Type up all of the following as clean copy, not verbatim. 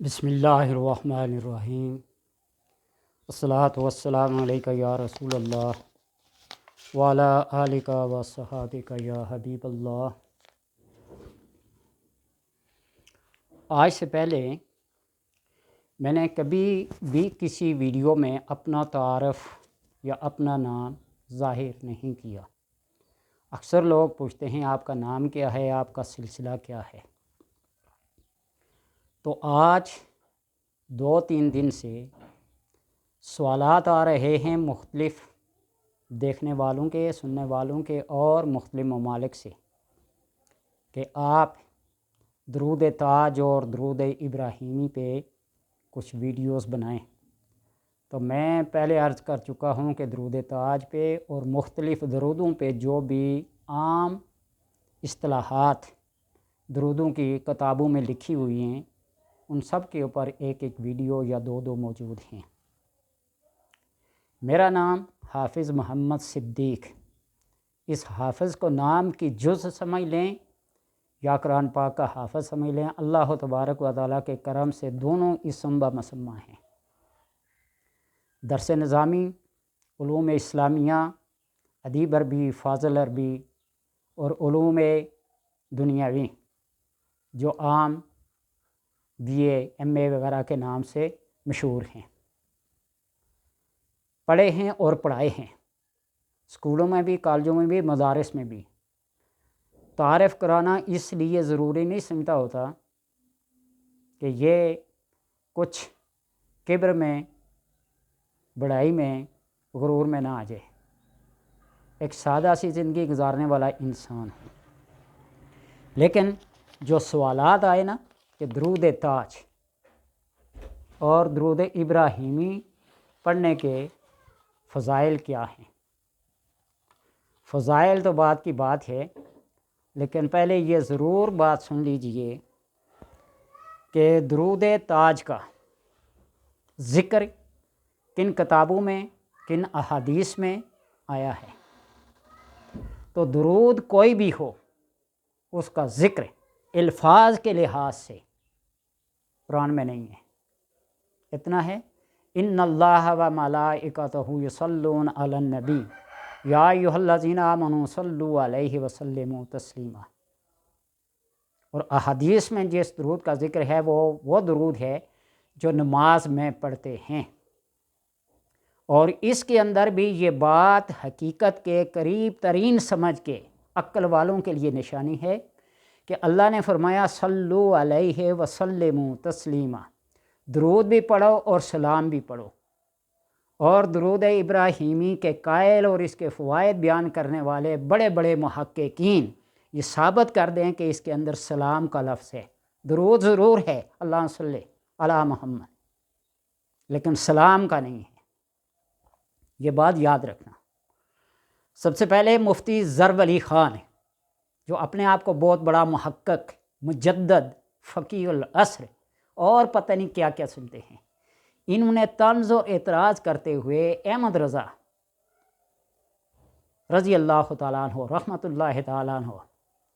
بسم اللہ الرحمن الرحیم والصلاة والسلام علیکہ یا رسول اللہ وعلی آلکہ و صحابکہ یا حبیب اللہ۔ آج سے پہلے میں نے کبھی بھی کسی ویڈیو میں اپنا تعارف یا اپنا نام ظاہر نہیں کیا۔ اکثر لوگ پوچھتے ہیں آپ کا نام کیا ہے، آپ کا سلسلہ کیا ہے۔ تو آج 2-3 دن سے سوالات آ رہے ہیں مختلف دیکھنے والوں کے، سننے والوں کے اور مختلف ممالک سے کہ آپ درود تاج اور درود ابراہیمی پہ کچھ ویڈیوز بنائیں۔ تو میں پہلے عرض کر چکا ہوں کہ درود تاج پہ اور مختلف درودوں پہ جو بھی عام اصطلاحات درودوں کی کتابوں میں لکھی ہوئی ہیں ان سب کے اوپر ایک ویڈیو یا دو موجود ہیں۔ میرا نام حافظ محمد صدیق، اس حافظ کو نام کی جز سمجھ لیں یا قرآن پاک کا حافظ سمجھ لیں، اللہ تبارک و تعالیٰ کے کرم سے دونوں اسم بمسمہ ہیں۔ درس نظامی، علوم اسلامیہ، ادیب عربی، فاضل عربی اور علوم دنیاوی جو عام BA MA وغیرہ کے نام سے مشہور ہیں، پڑھے ہیں اور پڑھائے ہیں، اسکولوں میں بھی، کالجوں میں بھی، مدارس میں بھی۔ تعارف کرانا اس لیے ضروری نہیں سمجھتا ہوتا کہ یہ کچھ کبر میں، بڑائی میں، غرور میں نہ آ جائے، ایک سادہ سی زندگی گزارنے والا انسان ہے۔ لیکن جو سوالات آئے نا کہ درود تاج اور درود ابراہیمی پڑھنے کے فضائل کیا ہیں، فضائل تو بات کی بات ہے، لیکن پہلے یہ ضرور بات سن لیجئے کہ درود تاج کا ذکر کن کتابوں میں، کن احادیث میں آیا ہے۔ تو درود کوئی بھی ہو، اس کا ذکر الفاظ کے لحاظ سے قرآن میں نہیں ہے۔ اتنا ہے، ان اللہ و ملائکتہ یصلون علی النبی یا ایھا الذین آمنوا صلوا علیہ وسلموا تسلیما۔ اور احادیث میں جس درود کا ذکر ہے وہ درود ہے جو نماز میں پڑھتے ہیں، اور اس کے اندر بھی یہ بات حقیقت کے قریب ترین سمجھ کے عقل والوں کے لیے نشانی ہے کہ اللہ نے فرمایا صلو علیہ وسلموا تسلیما، درود بھی پڑھو اور سلام بھی پڑھو۔ اور درود ابراہیمی کے قائل اور اس کے فوائد بیان کرنے والے بڑے بڑے محققین یہ ثابت کر دیں کہ اس کے اندر سلام کا لفظ ہے۔ درود ضرور ہے، اللہ صلی علی محمد، لیکن سلام کا نہیں ہے، یہ بات یاد رکھنا۔ سب سے پہلے مفتی ظرف علی خان ہے جو اپنے آپ کو بہت بڑا محقق، مجدد، فقیہ العصر اور پتہ نہیں کیا کیا سنتے ہیں۔ انہوں نے طنز و اعتراض کرتے ہوئے احمد رضا رضی اللہ تعالیٰ عنہ، رحمۃ اللہ تعالیٰ عنہ،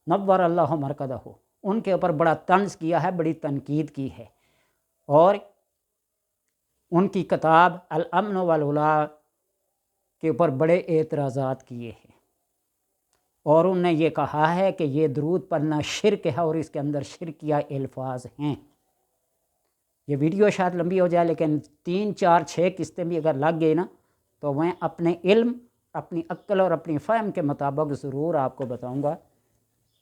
نور اللہ مرکزہ، ان کے اوپر بڑا طنز کیا ہے، بڑی تنقید کی ہے، اور ان کی کتاب الامن والولا کے اوپر بڑے اعتراضات کیے ہیں، اور انہوں نے یہ کہا ہے کہ یہ درود پڑھنا شرک ہے اور اس کے اندر شرکیہ الفاظ ہیں۔ یہ ویڈیو شاید لمبی ہو جائے، لیکن 3 4 6 قسطیں بھی اگر لگ گئی نا تو میں اپنے علم، اپنی عقل اور اپنی فہم کے مطابق ضرور آپ کو بتاؤں گا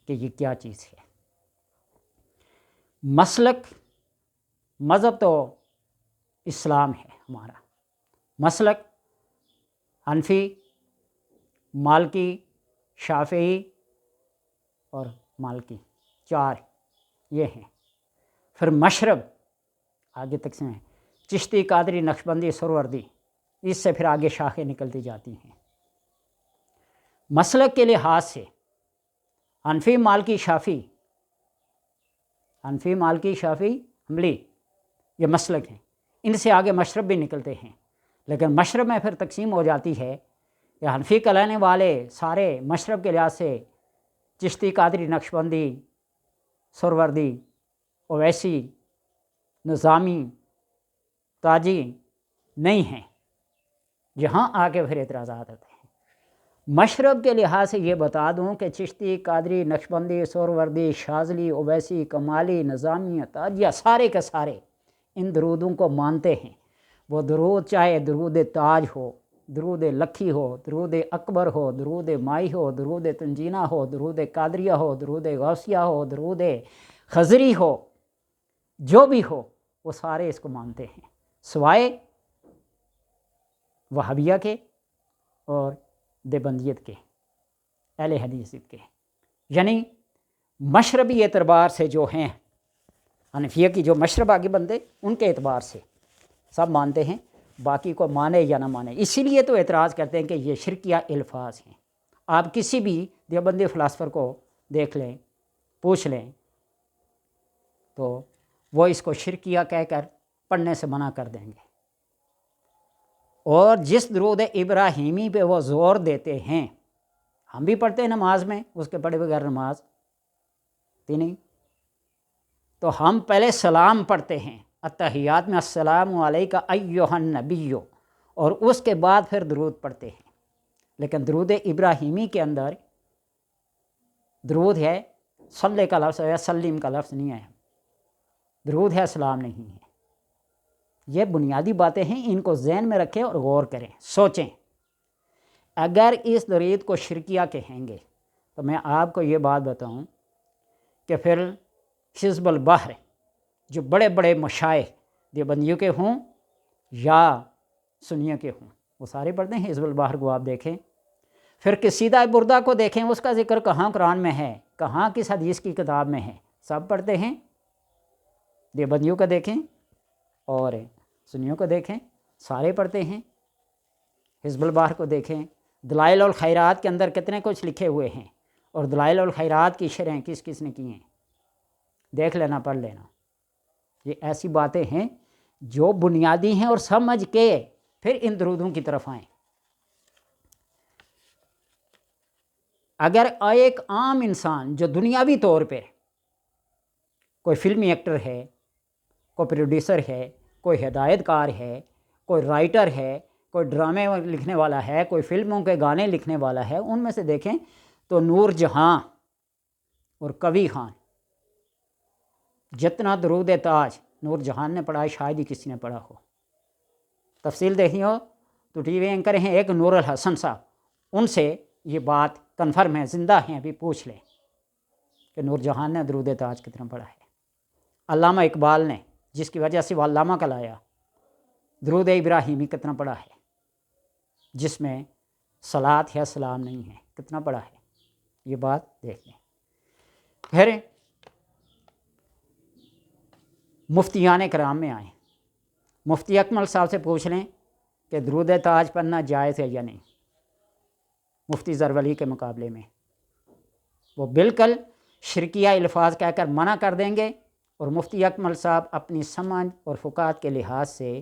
کہ یہ کیا چیز ہے۔ مسلک، مذہب تو اسلام ہے ہمارا، مسلک حنفی، مالکی، شافعی اور مالکی، 4 یہ ہیں۔ پھر مشرب آگے تک سے ہیں، چشتی، قادری، نقشبندی، سہروردی، اس سے پھر آگے شاخیں نکلتی جاتی ہیں۔ مسلک کے لحاظ سے حنفی، مالکی، شافعی، حنفی، مالکی، شافعی، حنبلی، یہ مسلک ہیں۔ ان سے آگے مشرب بھی نکلتے ہیں، لیکن مشرب میں پھر تقسیم ہو جاتی ہے کہ حنفی کہلانے والے سارے مشرب کے لحاظ سے چشتی، قادری، نقشبندی، سہروردی، اویسی نظامی تاجی نہیں ہیں، یہاں آ کے پھر اعتراضات آتے ہیں۔ مشرب کے لحاظ سے یہ بتا دوں کہ چشتی، قادری، نقشبندی، سہروردی، شاذلی، اویسی، کمالی، نظامی، تاجیہ سارے کے سارے ان درودوں کو مانتے ہیں۔ وہ درود چاہے درود تاج ہو، درود لکھی ہو، درود اکبر ہو، درود مائی ہو، درود تنجینہ ہو، درود قادریہ ہو، درود غوثیہ ہو، درود خضری ہو، جو بھی ہو وہ سارے اس کو مانتے ہیں، سوائے وہابیہ کے اور دیوبندیت کے، اہل حدیثیت کے، یعنی مشربی اعتبار سے جو ہیں حنفیہ کی جو مشرب آگے بندے ان کے اعتبار سے سب مانتے ہیں، باقی کو مانے یا نہ مانے۔ اسی لیے تو اعتراض کرتے ہیں کہ یہ شرکیہ الفاظ ہیں۔ آپ کسی بھی دیوبندی فلاسفر کو دیکھ لیں، پوچھ لیں تو وہ اس کو شرکیہ کہہ کر پڑھنے سے منع کر دیں گے، اور جس درود ابراہیمی پہ وہ زور دیتے ہیں، ہم بھی پڑھتے ہیں نماز میں، اس کے پڑھے بغیر نماز نہیں۔ تو ہم پہلے سلام پڑھتے ہیں اتحیات میں، السلام علیکہ ایھا النبی، اور اس کے بعد پھر درود پڑھتے ہیں۔ لیکن درود ابراہیمی کے اندر درود ہے، صلی کا لفظ ہے، سلیم کا لفظ نہیں ہے، درود ہے، سلام نہیں ہے۔ یہ بنیادی باتیں ہیں، ان کو ذہن میں رکھیں اور غور کریں، سوچیں۔ اگر اس درود کو شرکیہ کہیں گے تو میں آپ کو یہ بات بتاؤں کہ پھر حزب البحر جو بڑے بڑے مشائخ دیوبندیوں کے ہوں یا سنیوں کے ہوں، وہ سارے پڑھتے ہیں حزب البحر کو۔ آپ دیکھیں پھر قصیدہ بردہ کو دیکھیں، اس کا ذکر کہاں قرآن میں ہے، کہاں کس حدیث کی کتاب میں ہے، سب پڑھتے ہیں۔ دیوبندیوں کا دیکھیں اور سنیوں کو دیکھیں، سارے پڑھتے ہیں۔ حزب البحر کو دیکھیں، دلائل الخیرات کے اندر کتنے کچھ لکھے ہوئے ہیں، اور دلائل الخیرات کی شرحیں کس کس نے کی ہیں، دیکھ لینا، پڑھ لینا۔ یہ ایسی باتیں ہیں جو بنیادی ہیں، اور سمجھ کے پھر ان درودوں کی طرف آئیں۔ اگر ایک عام انسان جو دنیاوی طور پہ کوئی فلمی ایکٹر ہے، کوئی پروڈیوسر ہے، کوئی ہدایت کار ہے، کوئی رائٹر ہے، کوئی ڈرامے لکھنے والا ہے، کوئی فلموں کے گانے لکھنے والا ہے، ان میں سے دیکھیں تو نور جہاں اور کبھی خان جتنا درود تاج نور جہان نے پڑھا ہے، شاید ہی کسی نے پڑھا ہو۔ تفصیل دیکھنی ہو تو ٹی وی اینکر ہیں ایک نور الحسن صاحب، ان سے یہ بات کنفرم ہے، زندہ ہیں، ابھی پوچھ لیں کہ نور جہان نے درود تاج کتنا پڑھا ہے۔ علامہ اقبال نے، جس کی وجہ سے وہ علامہ کہلایا، درود ابراہیمی کتنا پڑھا ہے، جس میں صلاۃ ہے، سلام نہیں ہے، کتنا پڑھا ہے، یہ بات دیکھ لیں۔ پھر مفتیان کرام میں آئیں، مفتی اکمل صاحب سے پوچھ لیں کہ درود تاج پڑھنا جائز ہے یا نہیں، مفتی زرولی کے مقابلے میں وہ بالکل شرکیہ الفاظ کہہ کر منع کر دیں گے، اور مفتی اکمل صاحب اپنی سمجھ اور فقاہت کے لحاظ سے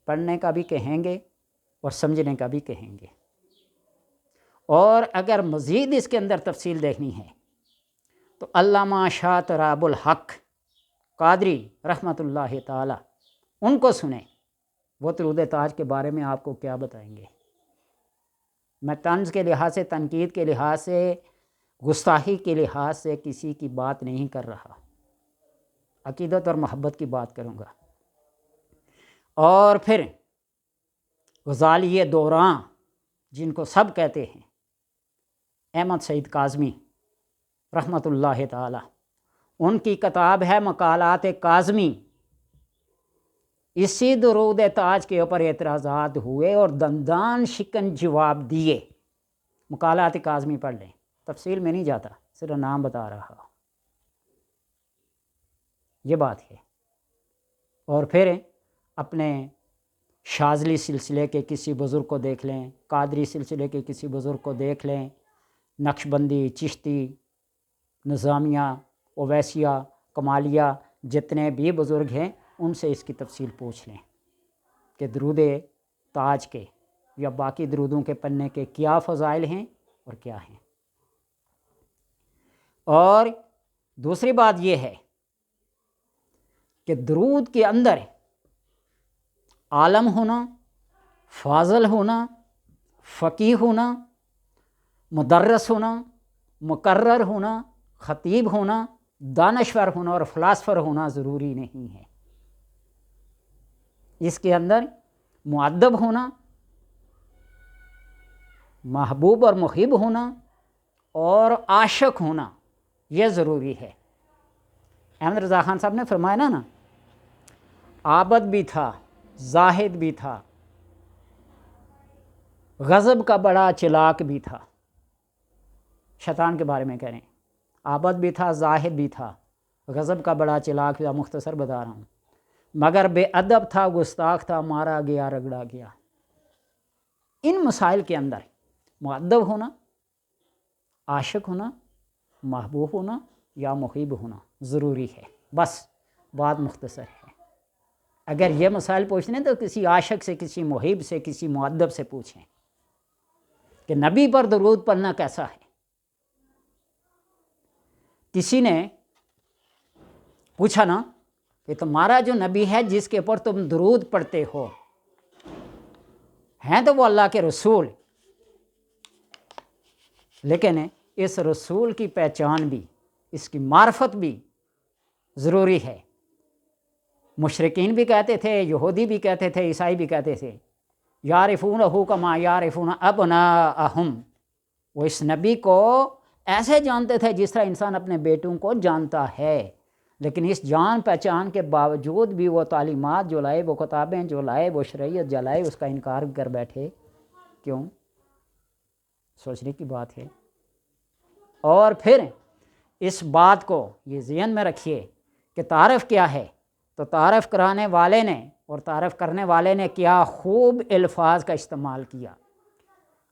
پڑھنے کا بھی کہیں گے اور سمجھنے کا بھی کہیں گے۔ اور اگر مزید اس کے اندر تفصیل دیکھنی ہے تو علامہ شاہ تراب الحق قادری رحمۃ اللہ تعالی، ان کو سنیں، وہ درود تاج کے بارے میں آپ کو کیا بتائیں گے۔ میں طنز کے لحاظ سے، تنقید کے لحاظ سے، گستاخی کے لحاظ سے کسی کی بات نہیں کر رہا، عقیدت اور محبت کی بات کروں گا۔ اور پھر غزالی دوراں جن کو سب کہتے ہیں، احمد سعید کاظمی رحمۃ اللہ تعالی، ان کی کتاب ہے مقالات کاظمی، اسی درود تاج کے اوپر اعتراضات ہوئے اور دندان شکن جواب دیے۔ مقالات کاظمی پڑھ لیں، تفصیل میں نہیں جاتا، صرف نام بتا رہا، یہ بات ہے۔ اور پھر اپنے شاذلی سلسلے کے کسی بزرگ کو دیکھ لیں، قادری سلسلے کے کسی بزرگ کو دیکھ لیں، نقشبندی، چشتی، نظامیہ، اویسیہ، کمالیہ، جتنے بھی بزرگ ہیں ان سے اس کی تفصیل پوچھ لیں کہ درود تاج کے یا باقی درودوں کے پڑھنے کے کیا فضائل ہیں اور کیا ہیں۔ اور دوسری بات یہ ہے کہ درود کے اندر عالم ہونا، فاضل ہونا، فقیہ ہونا، مدرس ہونا، مقرر ہونا، خطیب ہونا، دانشور ہونا اور فلاسفر ہونا ضروری نہیں ہے۔ اس کے اندر مؤدب ہونا، محبوب اور محب ہونا اور عاشق ہونا یہ ضروری ہے۔ احمد رضا خان صاحب نے فرمایا نا عابد بھی تھا، زاہد بھی تھا، غضب کا بڑا چلاک بھی تھا۔ شیطان کے بارے میں کہہ رہے ہیں، عابد بھی تھا، زاہد بھی تھا، غضب کا بڑا چلاک بھی تھا، مختصر بتا رہا ہوں، مگر بے ادب تھا، گستاخ تھا، مارا گیا، رگڑا گیا۔ ان مسائل کے اندر مؤدب ہونا، عاشق ہونا، محبوب ہونا یا محب ہونا ضروری ہے۔ بس بات مختصر ہے۔ اگر یہ مسائل پوچھنے تو کسی عاشق سے، کسی محب سے، کسی مؤدب سے پوچھیں کہ نبی پر درود پڑھنا کیسا ہے۔ کسی نے پوچھا نا کہ تمہارا جو نبی ہے جس کے اوپر تم درود پڑھتے ہو، ہیں تو وہ اللہ کے رسول، لیکن اس رسول کی پہچان بھی، اس کی معرفت بھی ضروری ہے۔ مشرکین بھی کہتے تھے، یہودی بھی کہتے تھے، عیسائی بھی کہتے تھے یعرفونہ کما یعرفون ابناءہم، وہ اس نبی کو ایسے جانتے تھے جس طرح انسان اپنے بیٹوں کو جانتا ہے، لیکن اس جان پہچان کے باوجود بھی وہ تعلیمات جو لائے، وہ کتابیں جو لائے، وہ شریعت جو لائے، اس کا انکار کر بیٹھے۔ کیوں؟ سوچنے کی بات ہے۔ اور پھر اس بات کو یہ ذہن میں رکھیے کہ تعارف کیا ہے، تو تعارف کرانے والے نے اور تعارف کرنے والے نے کیا خوب الفاظ کا استعمال کیا۔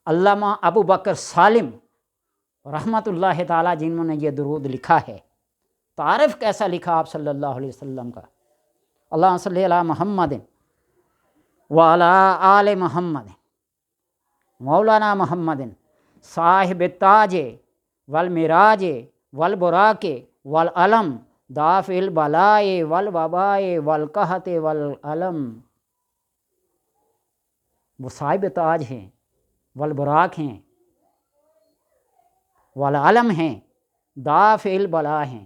علامہ ابو بکر سالم رحمۃ اللہ تعالیٰ جنہوں نے یہ درود لکھا ہے، تعارف کیسا لکھا آپ صلی اللہ علیہ وسلم کا؟ اللہم صلی علی محمد وعلی آل محمد مولانا محمد صاحب التاج والمراج والبراق والعلم دافع البلاء والوباء والقحط والعلم۔ وہ صاحب تاج ہیں، والبراق ہیں، والعلم ہیں، دافع البلاء ہیں،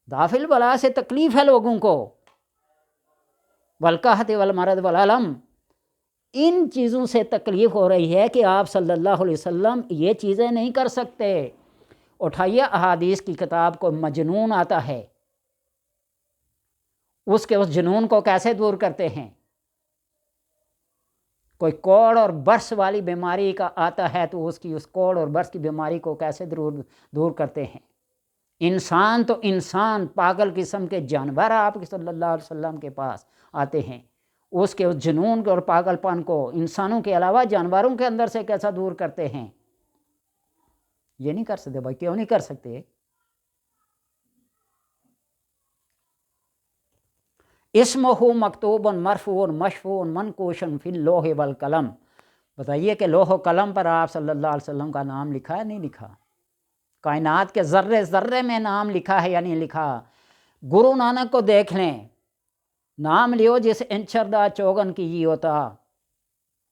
دافع البلاء سے تکلیف ہے لوگوں کو، والقحط والمرض والعلم، ان چیزوں سے تکلیف ہو رہی ہے کہ آپ صلی اللہ علیہ وسلم یہ چیزیں نہیں کر سکتے۔ اٹھائیے احادیث کی کتاب کو، مجنون آتا ہے، اس جنون کو کیسے دور کرتے ہیں؟ کوئی کوڑ اور برس والی بیماری کا آتا ہے تو اس کوڑ اور برس کی بیماری کو کیسے دور کرتے ہیں؟ انسان تو انسان، پاگل قسم کے جانور آپ صلی اللہ علیہ وسلم کے پاس آتے ہیں، اس جنون اور پاگل پن کو انسانوں کے علاوہ جانوروں کے اندر سے کیسا دور کرتے ہیں؟ یہ نہیں کر سکتے بھائی، کیوں نہیں کر سکتے؟ اسمہ مکتوب مرفوع مشفوع منقوش فی اللوح والقلم۔ بتائیے کہ لوح و قلم پر آپ صلی اللہ علیہ وسلم کا نام لکھا ہے نہیں لکھا؟ کائنات کے ذرے ذرے میں نام لکھا ہے یا نہیں لکھا؟ گرو نانک کو دیکھ لیں، نام لیو جس انچردہ چوگن کی یہ ہوتا،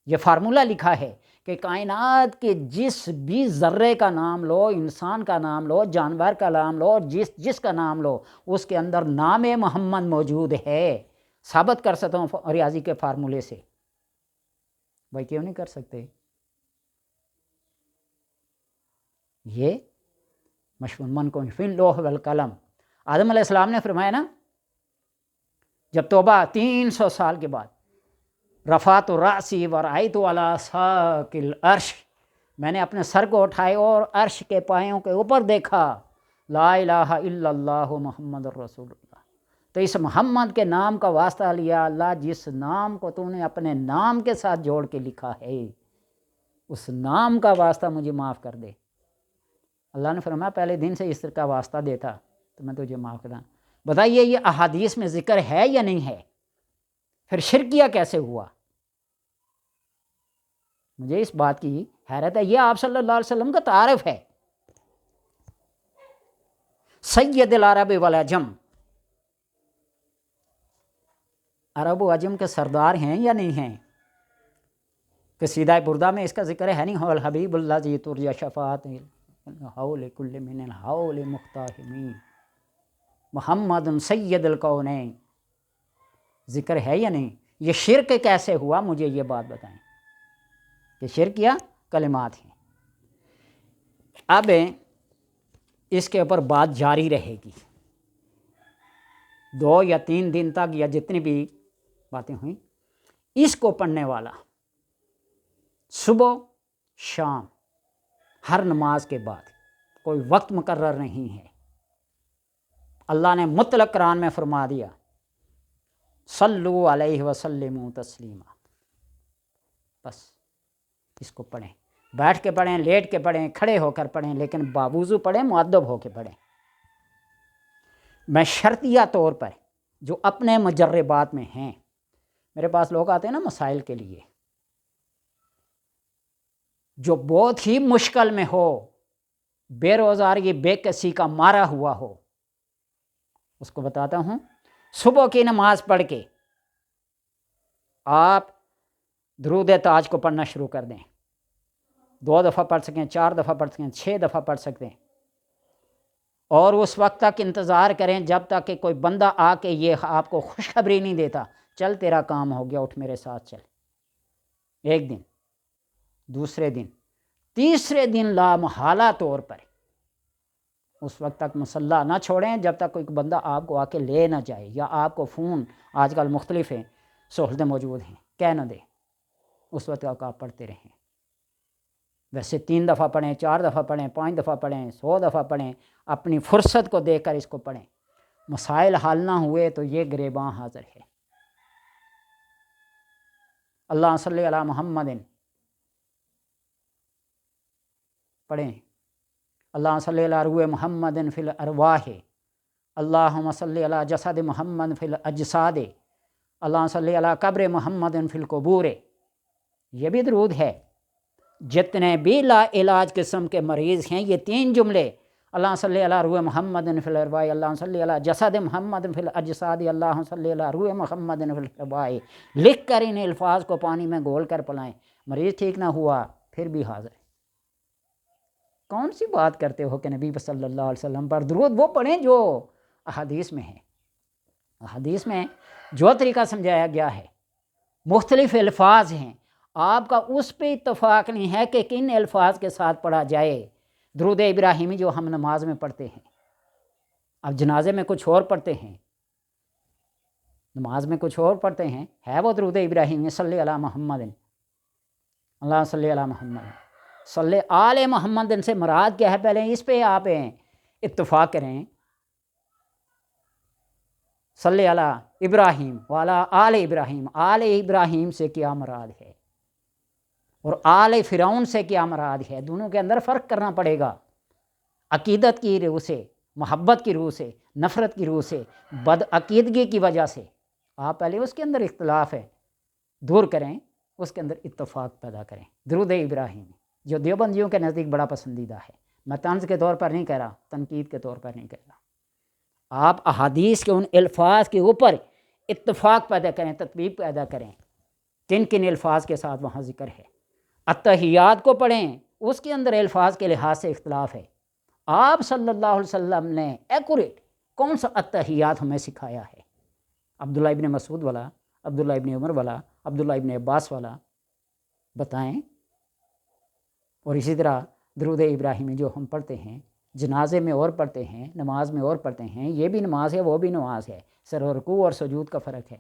یہ فارمولہ لکھا ہے کہ کائنات کے جس بھی ذرے کا نام لو، انسان کا نام لو، جانور کا نام لو، جس کا نام لو، اس کے اندر نام محمد موجود ہے۔ ثابت کر سکتا ہوں ریاضی کے فارمولے سے، بھائی کیوں نہیں کر سکتے؟ یہ مشہور من کو فی اللوح والقلم۔ آدم علیہ السلام نے فرمایا نا، جب توبہ 300 سال کے بعد، رفعت رأسی ورأیت علی ساق العرش، میں نے اپنے سر کو اٹھائے اور عرش کے پایوں کے اوپر دیکھا، لا الہ الا اللہ محمد الرسول اللہ۔ تو اس محمد کے نام کا واسطہ لیا، اللہ جس نام کو تو نے اپنے نام کے ساتھ جوڑ کے لکھا ہے، اس نام کا واسطہ مجھے معاف کر دے۔ اللہ نے فرمایا پہلے دن سے اس طرح کا واسطہ دیتا تو میں تجھے معاف کرتا۔ بتائیے یہ احادیث میں ذکر ہے یا نہیں ہے؟ پھر شرکیہ کیسے ہوا؟ مجھے اس بات کی حیرت ہے۔ یہ آپ صلی اللہ علیہ وسلم کا تعارف ہے، سید العرب والعجم، عرب و عجم کے سردار ہیں یا نہیں ہیں؟ قصیدہ بردہ میں اس کا ذکر ہے نہیں، حول حبیب اللہ جی ترجا شفاعت حول کل من الحول مختاحمین محمد سید الکونین، ذکر ہے یا نہیں؟ یہ شرک کیسے ہوا، مجھے یہ بات بتائیں کہ شرک یا کلمات ہیں۔ اب اس کے اوپر بات جاری رہے گی 2 یا 3 دن تک، یا جتنی بھی باتیں ہوئیں۔ اس کو پڑھنے والا صبح شام ہر نماز کے بعد، کوئی وقت مقرر نہیں ہے، اللہ نے مطلق قرآن میں فرما دیا صلو علیہ وسلم تسلیما، بس اس کو پڑھیں، بیٹھ کے پڑھیں، لیٹ کے پڑھیں، کھڑے ہو کر پڑھیں، لیکن باوضو پڑھیں، مؤدب ہو کے پڑھیں۔ میں شرطیہ طور پر جو اپنے مجربات میں ہیں، میرے پاس لوگ آتے ہیں نا مسائل کے لیے، جو بہت ہی مشکل میں ہو، بے روزگاری بے کسی کا مارا ہوا ہو، اس کو بتاتا ہوں صبح کی نماز پڑھ کے آپ درود تاج کو پڑھنا شروع کر دیں، 2 دفعہ پڑھ سکیں، 4 دفعہ پڑھ سکیں، 6 دفعہ پڑھ سکتے ہیں، اور اس وقت تک انتظار کریں جب تک کہ کوئی بندہ آ کے یہ آپ کو خوشخبری نہیں دیتا چل تیرا کام ہو گیا، اٹھ میرے ساتھ چل۔ 1 دن، دوسرے دن، تیسرے دن لامحالہ طور پر اس وقت تک مصلی نہ چھوڑیں جب تک کوئی بندہ آپ کو آ کے لے نہ جائے، یا آپ کو فون، آج کل مختلف ہیں سہولتیں موجود ہیں، کہہ نہ دے، اس وقت تک آپ پڑھتے رہیں۔ ویسے 3 دفعہ پڑھیں، 4 دفعہ پڑھیں، 5 دفعہ پڑھیں، 100 دفعہ پڑھیں، اپنی فرصت کو دیکھ کر اس کو پڑھیں۔ مسائل حل نہ ہوئے تو یہ گریباں حاضر ہے۔ اللہ صلی علی محمد پڑھیں، اللہ صلی علی روح محمد فی الارواح، اللہم صلی علی جسد محمد فی الاجساد، اللہ صلی علی قبر محمد فی القبور۔ یہ بھی درود ہے۔ جتنے بھی لا علاج قسم کے مریض ہیں، یہ 3 جملے، اللہ صلی علی روح محمد فی الارواح، اللہ صلی علی جسد محمد فی الاجساد، اللہ صلی علی روح محمد فی الارواح، لکھ کر ان الفاظ کو پانی میں گھول کر پلائیں۔ مریض ٹھیک نہ ہوا پھر بھی حاضر ہے۔ کون سی بات کرتے ہو کہ نبی صلی اللہ علیہ وسلم پر درود وہ پڑھیں جو احادیث میں ہے۔ احادیث میں جو طریقہ سمجھایا گیا ہے، مختلف الفاظ ہیں، آپ کا اس پہ اتفاق نہیں ہے کہ کن الفاظ کے ساتھ پڑھا جائے۔ درود ابراہیمی جو ہم نماز میں پڑھتے ہیں، اب جنازے میں کچھ اور پڑھتے ہیں، نماز میں کچھ اور پڑھتے ہیں، ہے وہ درود ابراہیمی صلی علی محمد، اللہ صلی علی محمد، صلی آل محمد سے مراد کیا ہے، پہلے اس پہ آپ اتفاق کریں۔ صلی علی ابراہیم والا آل ابراہیم، آل ابراہیم سے کیا مراد ہے اور آل فرعون سے کیا مراد ہے، دونوں کے اندر فرق کرنا پڑے گا۔ عقیدت کی روح سے، محبت کی روح سے، نفرت کی روح سے، بدعقیدگی کی وجہ سے آپ پہلے اس کے اندر اختلاف ہے دور کریں، اس کے اندر اتفاق پیدا کریں۔ درود ابراہیم جو دیوبندیوں کے نزدیک بڑا پسندیدہ ہے، میں طنز کے طور پر نہیں کہہ رہا، تنقید کے طور پر نہیں کہہ رہا۔ آپ احادیث کے ان الفاظ کے اوپر اتفاق پیدا کریں، تطبیق پیدا کریں، کن کن الفاظ کے ساتھ وہاں ذکر ہے۔ التحیات کو پڑھیں، اس کے اندر الفاظ کے لحاظ سے اختلاف ہے۔ آپ صلی اللہ علیہ وسلم نے ایکوریٹ کون سا التحیات ہمیں سکھایا ہے؟ عبداللہ ابن مسعود والا، عبداللہ ابن عمر والا، عبداللہ ابن عباس والا بتائیں۔ اور اسی طرح درود ابراہیمی جو ہم پڑھتے ہیں، جنازے میں اور پڑھتے ہیں، نماز میں اور پڑھتے ہیں، یہ بھی نماز ہے، وہ بھی نماز ہے، صرف رکوع اور سجود کا فرق ہے۔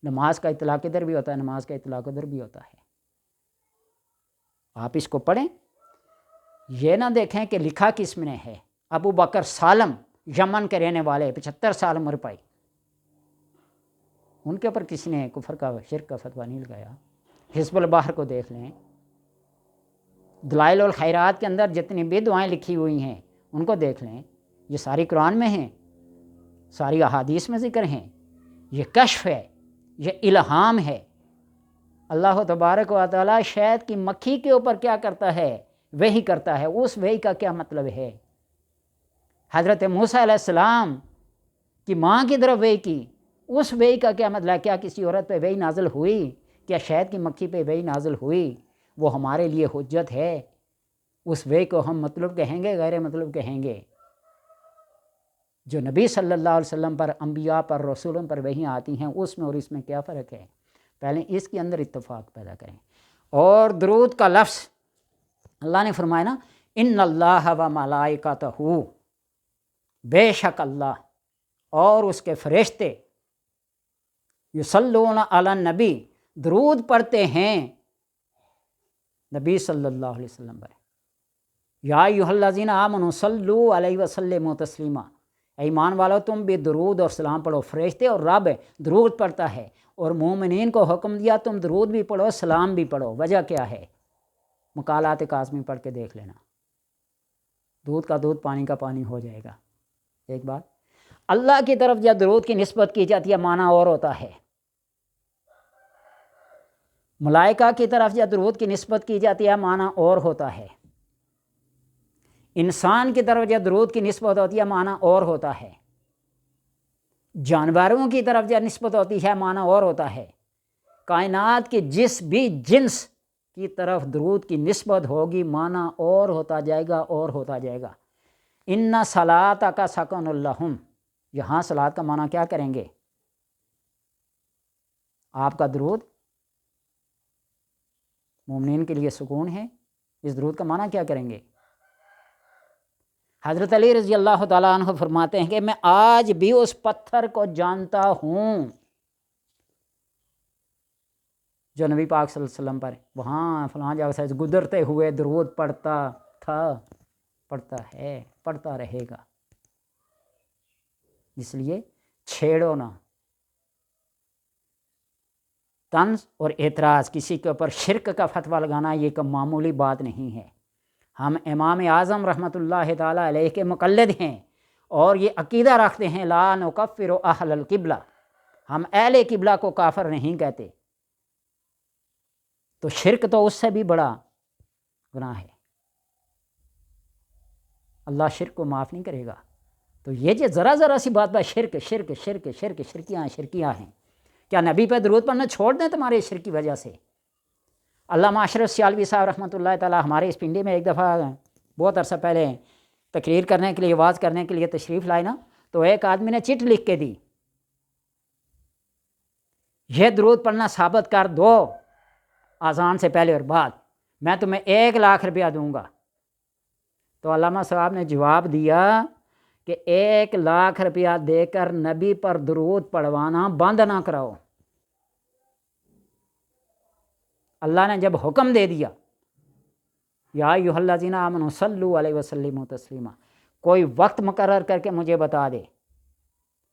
نماز کا اطلاق ادھر بھی ہوتا ہے، نماز کا اطلاق ادھر بھی ہوتا ہے۔ آپ اس کو پڑھیں، یہ نہ دیکھیں کہ لکھا کس میں ہے۔ ابو بکر سالم یمن کے رہنے والے 75 سال عمر پائی، ان کے اوپر کسی نے کفر کا شرک کا فتویٰ نہیں لگایا۔ حزب البحر کو دیکھ لیں، دلائل الخیرات کے اندر جتنی بھی دعائیں لکھی ہوئی ہیں ان کو دیکھ لیں، یہ ساری قرآن میں ہیں، ساری احادیث میں ذکر ہیں۔ یہ کشف ہے، یہ الہام ہے۔ اللہ تبارک و تعالیٰ شہد کی مکھی کے اوپر کیا کرتا ہے؟ وحی کرتا ہے۔ اس وحی کا کیا مطلب ہے؟ حضرت موسیٰ علیہ السلام کی ماں کی طرف وحی کی، اس وحی کا کیا مطلب؟ کیا کسی عورت پہ وحی نازل ہوئی؟ کیا شہد کی مکھی پہ وحی نازل ہوئی؟ وہ ہمارے لیے حجت ہے؟ اس وحی کو ہم مطلب کہیں گے، غیر مطلب کہیں گے؟ جو نبی صلی اللہ علیہ وسلم پر، انبیاء پر، رسولوں پر وحی آتی ہیں، اس میں اور اس میں کیا فرق ہے؟ پہلے اس کے اندر اتفاق پیدا کریں۔ اور درود کا لفظ اللہ نے فرمایا نا، ان اللہ و ملائکتہ، بے شک اللہ اور اس کے فرشتے، یصلون علی النبی، درود پڑھتے ہیں نبی صلی اللہ علیہ وسلم پر۔ یا ایھا الذین آمنوا صلوا علیہ وسلموا تسلیما، ایمان والو تم بھی درود اور سلام پڑھو۔ فرشتے اور رب درود پڑھتا ہے، اور مومنین کو حکم دیا تم درود بھی پڑھو، سلام بھی پڑھو۔ وجہ کیا ہے؟ مقالات کاظمی پڑھ کے دیکھ لینا، دودھ کا دودھ پانی کا پانی ہو جائے گا۔ ایک بات، اللہ کی طرف جب درود کی نسبت کی جاتی ہے معنی اور ہوتا ہے، ملائکہ کی طرف جب درود کی نسبت کی جاتی ہے معنی اور ہوتا ہے، انسان کی طرف جب درود کی نسبت ہوتی ہے معنی اور ہوتا ہے، جانوروں کی طرف جب نسبت ہوتی ہے معنی اور ہوتا ہے، کائنات کے جس بھی جنس کی طرف درود کی نسبت ہوگی معنی اور ہوتا جائے گا، اور ہوتا جائے گا۔ ان صلاتک سکن لہم، یہاں صلات کا معنی کیا کریں گے؟ آپ کا درود مومنین کے لیے سکون ہے۔ اس درود کا معنی کیا کریں گے؟ حضرت علی رضی اللہ تعالیٰ عنہ فرماتے ہیں کہ میں آج بھی اس پتھر کو جانتا ہوں جو نبی پاک صلی اللہ علیہ وسلم پر وہاں فلاں جگہ سے گزرتے ہوئے درود پڑھتا تھا، پڑھتا ہے، پڑھتا رہے گا۔ اس لیے چھیڑو نہ۔ طنز اور اعتراض، کسی کے اوپر شرک کا فتویٰ لگانا یہ کوئی معمولی بات نہیں ہے۔ ہم امام اعظم رحمۃ اللہ تعالیٰ علیہ کے مقلد ہیں، اور یہ عقیدہ رکھتے ہیں لا نکفر اہل القبلہ، ہم اہل قبلہ کو کافر نہیں کہتے۔ تو شرک تو اس سے بھی بڑا گناہ ہے، اللہ شرک کو معاف نہیں کرے گا۔ تو یہ جو ذرا سی بات شرک شرک شرک شرک شرکیاں ہیں، کیا نبی پہ درود پڑھنا چھوڑ دیں تمہارے شرک کی وجہ سے؟ علامہ اشرف سیالوی صاحب رحمۃ اللہ تعالیٰ ہمارے اس پنڈی میں ایک دفعہ بہت عرصہ پہلے تقریر کرنے کے لیے، واز کرنے کے لیے تشریف لائے نا، تو ایک آدمی نے چٹ لکھ کے دی، یہ درود پڑھنا ثابت کر دو اذان سے پہلے اور بعد، میں تمہیں 1,00,000 روپیہ دوں گا۔ تو علامہ صاحب نے جواب دیا کہ 1,00,000 روپیہ دے کر نبی پر درود پڑھوانا بند نہ کراؤ۔ اللہ نے جب حکم دے دیا یا ایھا الذین آمنوا صلوا علیہ وسلموا تسلیما، کوئی وقت مقرر کر کے مجھے بتا دے،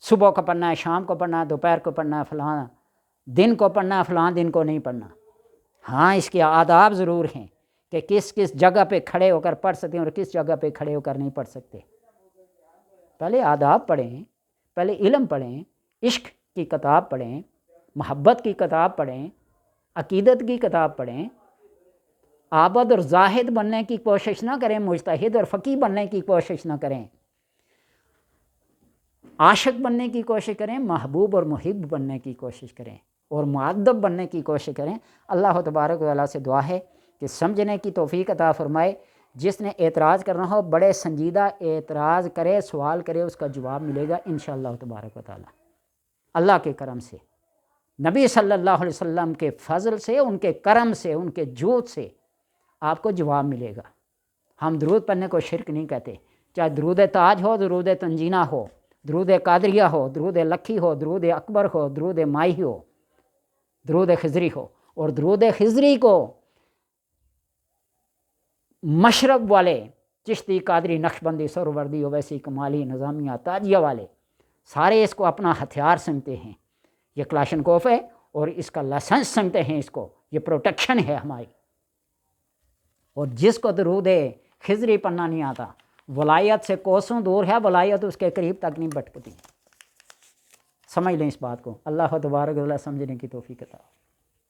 صبح کو پڑھنا ہے، شام کو پڑھنا ہے، دوپہر کو پڑھنا ہے، فلاں دن کو پڑھنا ہے، فلاں دن کو نہیں پڑھنا۔ ہاں اس کے آداب ضرور ہیں کہ کس کس جگہ پہ کھڑے ہو کر پڑھ سکتے ہیں اور کس جگہ پہ کھڑے ہو کر نہیں پڑھ سکتے۔ پہلے آداب پڑھیں، پہلے علم پڑھیں، عشق کی کتاب پڑھیں، محبت کی کتاب پڑھیں، عقیدت کی کتاب پڑھیں۔ عابد اور زاہد بننے کی کوشش نہ کریں، مجتہد اور فقیہ بننے کی کوشش نہ کریں، عاشق بننے کی کوشش کریں، محبوب اور محب بننے کی کوشش کریں، اور مؤدب بننے کی کوشش کریں۔ اللہ تبارک و تعالیٰ سے دعا ہے کہ سمجھنے کی توفیق عطا فرمائے۔ جس نے اعتراض کرنا ہو بڑے سنجیدہ اعتراض کرے، سوال کرے، اس کا جواب ملے گا انشاءاللہ تبارک و تعالیٰ۔ اللہ کے کرم سے، نبی صلی اللہ علیہ وسلم کے فضل سے، ان کے کرم سے، ان کے جود سے آپ کو جواب ملے گا۔ ہم درود پڑھنے کو شرک نہیں کہتے، چاہے درود تاج ہو، درود تنجینہ ہو، درود قادریہ ہو، درود لکھی ہو، درود اکبر ہو، درود مائی ہو، درود خضری ہو۔ اور درود خضری کو مشرب والے چشتی، قادری، نقشبندی، سہروردی، اویسی، کمالی، نظامیہ، تاجیہ والے سارے اس کو اپنا ہتھیار سمجھتے ہیں۔ یہ کلاشنکوف ہے اور اس کا لائسنس سمجھتے ہیں، اس کو یہ پروٹیکشن ہے ہماری۔ اور جس کو درود خضری پڑھنا نہیں آتا، ولایت سے کوسوں دور ہے، ولایت اس کے قریب تک نہیں بٹکتی۔ سمجھ لیں اس بات کو۔ اللہ تبارک و تعالیٰ سمجھنے کی توفیق عطا۔